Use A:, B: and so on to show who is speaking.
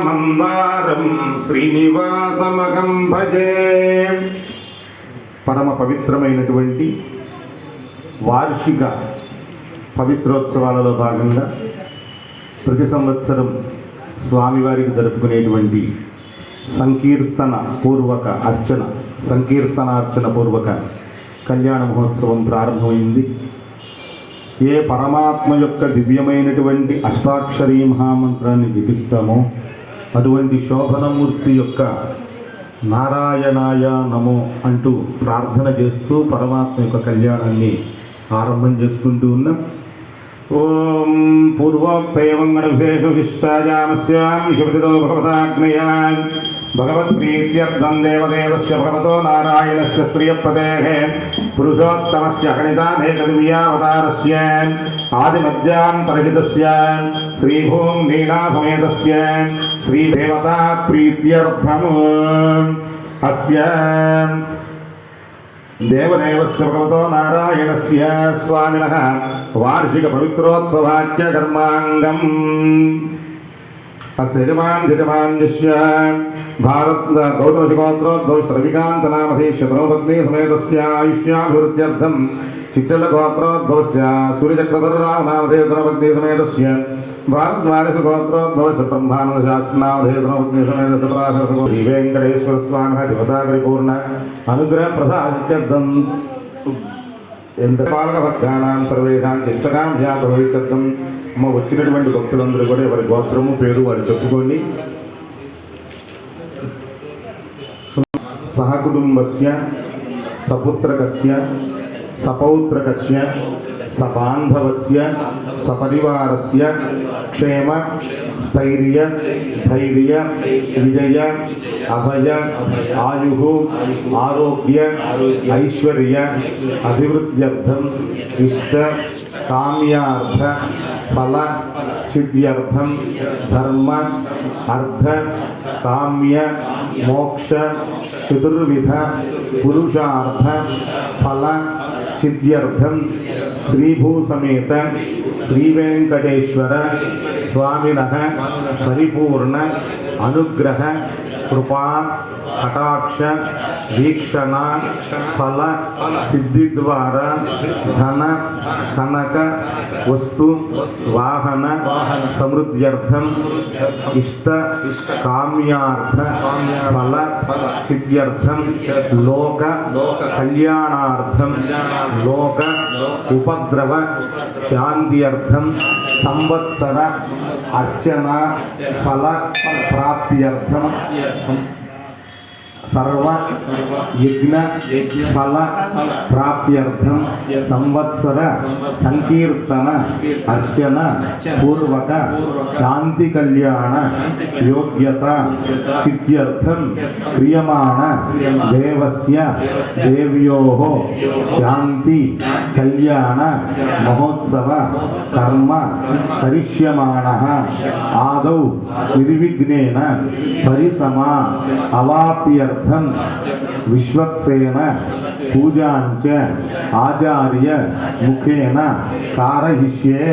A: మందారం శ్రీనివాసమహం భజే. పరమ పవిత్రమైనటువంటి వార్షిక పవిత్రోత్సవాలలో భాగంగా ప్రతి సంవత్సరం స్వామివారికి జరుపుకునేటువంటి సంకీర్తనార్చన పూర్వక కళ్యాణ మహోత్సవం ప్రారంభమైంది. ఏ పరమాత్మ యొక్క దివ్యమైనటువంటి అష్టాక్షరీ మహామంత్రాన్ని జపిస్తామో అటువంటి శోభనమూర్తి యొక్క నారాయణాయ నమో అంటూ ప్రార్థన చేస్తూ పరమాత్మ యొక్క కళ్యాణాన్ని ఆరంభం చేసుకుంటూ ఉన్నాం. ఓం పూర్వోక్తేవంగణ విశేష విశిష్టాయామస్యాం శుభదితో భగవతాగ్నయా భగవత్ప్రీత్యర్థం దేవదేవస్య భగవతో నారాయణస్య శ్రియపదేః పురుషోత్తమస్య గణితానేకదివ్యావతారస్య ఆదిమధ్యాంతరహితస్య శ్రీభూం నీలాసమేతస్య శ్రీదేవతా ప్రీత్యర్థం అస్య దేవదేవస్య భగవతో నారాయణస్య స్వామినః వార్షిక పవిత్రోత్సవాఖ్య కర్మాంగం అస్య యజమాన్యస్య భారత గౌతమగోత్రోద్భవ శ్రవికాంతనామధే శతనోపత్ని సమేతస్య ఆయుష్యాభివృద్ధ్యర్థం చిట్టల గోత్రోద్భవస్య సూర్యచక్రధరరామనామధే ధనపత్ని సమేతస్య భారద్వారసు గోత్రోద్భవస్య బ్రహ్మానంద శాస్త్రనామధే ధనపత్ని సమేతస్య ప్రాస శ్రీ వెంకటేశ్వర స్వామినః దేవతాపరిపూర్ణ అనుగ్రహ ప్రసాదిత్యర్థం పాలక భక్తానాం సర్వేషాం ఇష్టకాం జ్ఞాతభవిత్యర్థం. వచ్చినటువంటి భక్తులందరూ కూడా ఎవరి గోత్రము పేరు వారు చెప్పుకోండి. సహకుటుంబస్య సపుత్రకస్య సపౌత్రకస్య సబాంధవస్య సపరివారస్య క్షేమ స్థైర్య ధైర్య విజయ అభయ ఆయు ఆరోగ్య ఐశ్వర్య అభివృద్ధ్యర్థం ఇష్ట కామ్యార్థ ఫల సిద్ధ్యర్థం ధర్మ అర్థ కామ్య మోక్ష చతుర్విధ పురుషార్థ ఫల సిద్ధ్యర్థం శ్రీభూసమేత శ్రీవేంకటేశ్వర స్వామినః పరిపూర్ణ అనుగ్రహ కృపా కటాక్ష వీక్షణ ఫల సిద్ధి ద్వారా ధన కనక వస్తు వాహన సమృద్ధ్యర్థం ఇష్ట కామ్యార్థ ఫల సిద్ధ్యర్థం లోక కళ్యాణార్థం లోక ఉపద్రవ శాంత్యర్థం సంవత్సర అర్చన ఫల ప్రాప్త్యర్థం సర్వ యజ్ఞ ఫల ప్రాప్త్యర్థం సంవత్సర సంకీర్తన అర్చన పూర్వక శాంతి కళ్యాణ యోగ్యత సిద్ధ్యర్థం క్రియమాణ దేవస్య దేవ్యోః శాంతి కళ్యాణ మహోత్సవ కర్మ కరిష్యమాణః ఆదౌ నిర్విఘ్నేన పరిసమా అవాప్య విశ్వక్సేన పూజాంచ ఆచార్య ముఖేన కారయిష్యే.